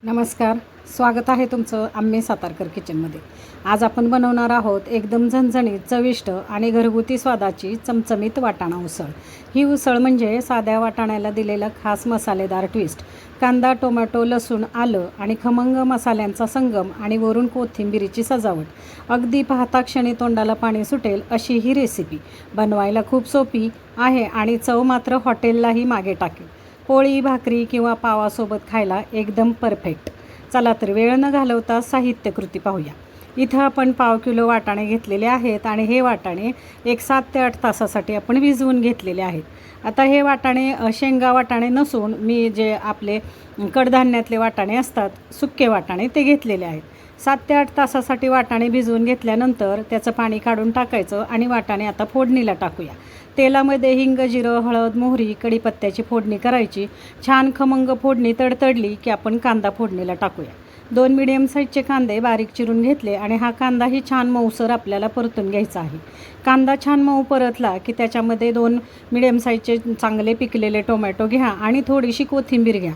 नमस्कार, स्वागत आहे तुमचं आम्ही सातारकर किचनमध्ये। आज आपण बनवणार आहोत एकदम झणझणीत, चविष्ट आणि घरगुती स्वादाची चमचमीत वाटाणा उसळ। ही उसळ म्हणजे साध्या वाटाण्याला दिलेला खास मसालेदार ट्विस्ट। कांदा, टोमॅटो, लसूण, आलं आणि खमंग मसाल्यांचा संगम आणि वरून कोथिंबीरीची सजावट। अगदी पाहता क्षणी तोंडाला पाणी सुटेल अशी ही रेसिपी। बनवायला खूप सोपी आहे आणि चव मात्र हॉटेललाही मागे टाकेल। पोळी, भाकरी किंवा पावासोबत खायला एकदम परफेक्ट। चला तर वेळ न घालवता साहित्य कृती पाहूया। इथं आपण 1/2 किलो वाटाणे घेतलेले आहेत आणि हे वाटाणे 7 ते 8 तासासाठी आपण भिजवून घेतलेले आहेत। आता हे वाटाणे शेंगा वाटाणे नसून मी जे आपले कडधान्यातले वाटाणे असतात, सुके वाटाणे, ते घेतलेले आहेत। 7 ते 8 तासासाठी वाटाणे भिजवून घेतल्यानंतर त्याचं पाणी काढून टाकायचं आणि वाटाणे आता फोडणीला टाकूया। तेलामध्ये हिंग, जिरं, हळद, मोहरी, कढीपत्त्याची फोडणी करायची। छान खमंग फोडणी तडतडली की आपण कांदा फोडणीला टाकूया। 2 मीडियम साईजचे कांदे बारीक चिरून घेतले आणि हा कांदाही छान मऊसर आपल्याला परतून घ्यायचा आहे। कांदा छान मऊ परतला की त्याच्यामध्ये 2 मीडियम साईजचे चांगले पिकलेले टोमॅटो घ्या आणि थोडीशी कोथिंबीर घ्या।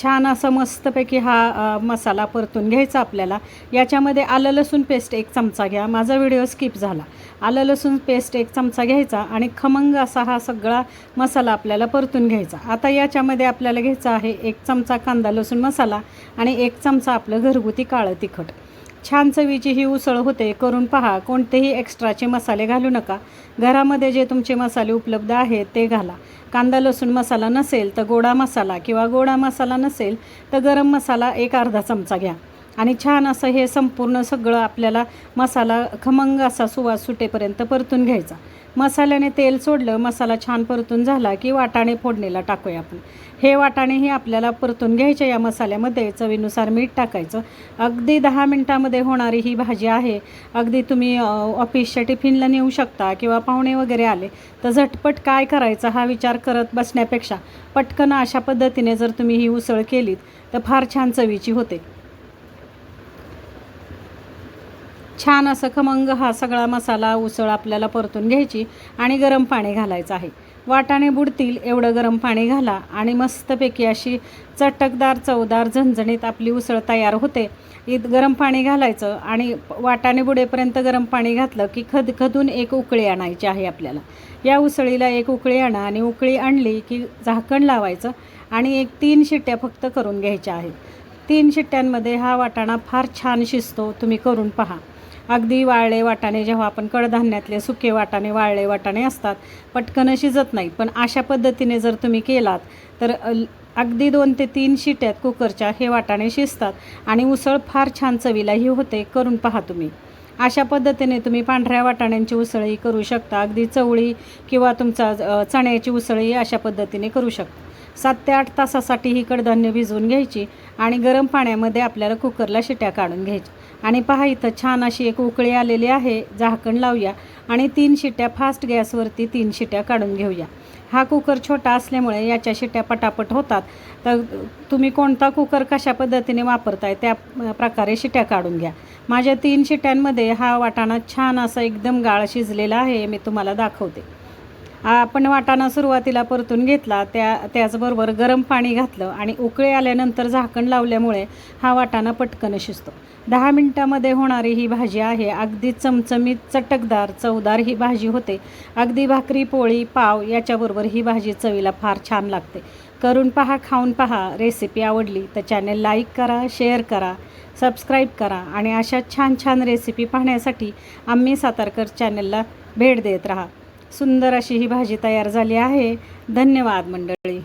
छान असं मस्तपैकी हा मसाला परतून घ्यायचा आपल्याला। याच्यामध्ये आलं लसूण पेस्ट 1 चमचा घ्या, माझा व्हिडिओ स्किप झाला। आलं लसूण पेस्ट 1 चमचा घ्यायचा आणि खमंग असा हा सगळा मसाला आपल्याला परतून घ्यायचा। आता याच्यामध्ये आपल्याला घ्यायचा आहे 1 चमचा कांदा लसूण मसाला आणि 1 चमचा आपलं घरगुती काळं तिखट। छान चवीची ही उसळ होते, करून पहा। कोणतेही एक्स्ट्राचे मसाले घालू नका, घरामध्ये जे तुमचे मसाले उपलब्ध आहेत ते घाला। कांदा लसूण मसाला नसेल तर गोडा मसाला, किंवा गोडा मसाला नसेल तर गरम मसाला अर्धा चमचा घ्या आणि छान असं हे संपूर्ण सगळं आपल्याला मसाला खमंग असा सुवास सुटेपर्यंत परतून घ्यायचा। मसाल्याने तेल सोडलं, मसाला छान परतून झाला की वाटाणे फोडणीला टाकूया आपण। हे वाटाणेही आपल्याला परतून घ्यायचे या मसाल्यामध्ये। चवीनुसार मीठ टाकायचं। अगदी 10 मिनटामध्ये होणारी ही भाजी आहे। अगदी तुम्ही ऑफिसच्या टिफिनला नेऊ शकता, किंवा पाहुणे वगैरे आले तर झटपट काय करायचं हा विचार करत बसण्यापेक्षा पटकन अशा पद्धतीने जर तुम्ही ही उसळ केलीत तर फार छान चवीची होते। छान असं खमंग हा सगळा मसाला उसळ आपल्याला परतून घ्यायची आणि गरम पाणी घालायचं आहे। वाटाणे बुडतील एवढं गरम पाणी घाला आणि मस्तपैकी अशी चटकदार, चवदार, झणझणीत आपली उसळ तयार होते। गरम पाणी घालायचं आणि वाटाणे बुडेपर्यंत गरम पाणी घातलं की खदखदून 1 उकळी आणायची आहे आपल्याला। या उसळीला 1 उकळी आणा आणि उकळी आणली की झाकण लावायचं आणि 3 शिट्ट्या फक्त करून घ्यायच्या आहेत। 3 शिट्ट्यांमध्ये हा वाटाणा फार छान शिजतो, तुम्ही करून पहा। अगदी वाळले वाटाणे, जेव्हा आपण कडधान्यातले सुके वाटाणे, वाळले वाटाणे असतात, पटकन शिजत नाहीत, पण अशा पद्धतीने जर तुम्ही केलात तर अगदी 2 ते 3 शिट्ट्यात कुकरच्या हे वाटाणे शिजतात आणि उसळ फार छान चवीलाही होते। करून पहा तुम्ही। अशा पद्धतीने तुम्ही पांढऱ्या वाटाण्यांची उसळही करू शकता, अगदी चवळी किंवा तुमचा चण्याची उसळही अशा पद्धतीने करू शकता। 7 ते 8 तासासाठी ही कडधान्य भिजवून घ्यायची आणि गरम पाण्यामध्ये आपल्याला कुकरला शिट्या काढून घ्यायच्या। आणि पहा, इथं छान अशी 1 उकळी आलेली आहे। झाकण लावूया आणि 3 शिट्ट्या फास्ट गॅसवरती 3 शिट्ट्या काढून घेऊया। हा कुकर छोटा असल्यामुळे याच्या शिट्ट्या पटापट होतात, तर तुम्ही कोणता कुकर कशा पद्धतीने वापरताय त्या प्रकारे शिट्या काढून घ्या। माझ्या 3 शिट्ट्यांमध्ये हा वाटाणा छान असा एकदम गाळ शिजलेला आहे, मी तुम्हाला दाखवते। आपण वाटाणा सुरुवातीला परतून घेतला, त्याचबरोबर गरम पाणी घातलं आणि उकळी आल्यानंतर झाकण लावल्यामुळे हा वाटाणा पटकन शिजतो। 10 मिनटामध्ये होणारी ही भाजी आहे। अगदी चमचमीत, चटकदार, चवदार ही भाजी होते। अगदी भाकरी, पोळी, पाव याच्याबरोबर ही भाजी चवीला फार छान लागते। करून पहा, खाऊन पहा। रेसिपी आवडली तर चॅनल लाईक करा, शेअर करा, सबस्क्राईब करा आणि अशा छान छान रेसिपी पाहण्यासाठी आम्ही सातारकर चॅनलला भेट देत राहा। सुंदर अशी ही भाजी तयार झाली आहे। धन्यवाद मंडळी।